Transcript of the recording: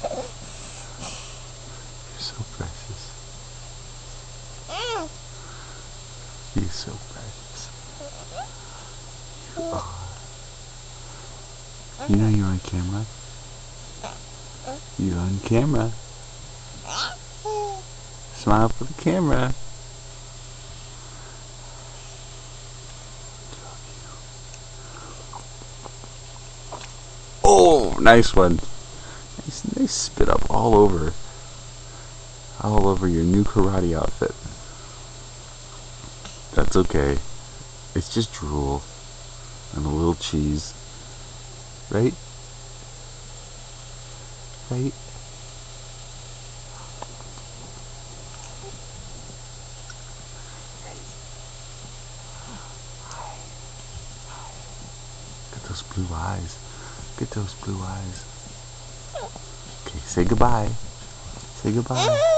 You're so precious. You're so precious. You are. You know you're on camera? You're on camera. Smile for the camera. Oh, nice one. Nice spit up all over your new karate outfit. That's okay. It's just drool and a little cheese. Right? Right? Get those blue eyes. Get those blue eyes. Okay, say goodbye. Say goodbye.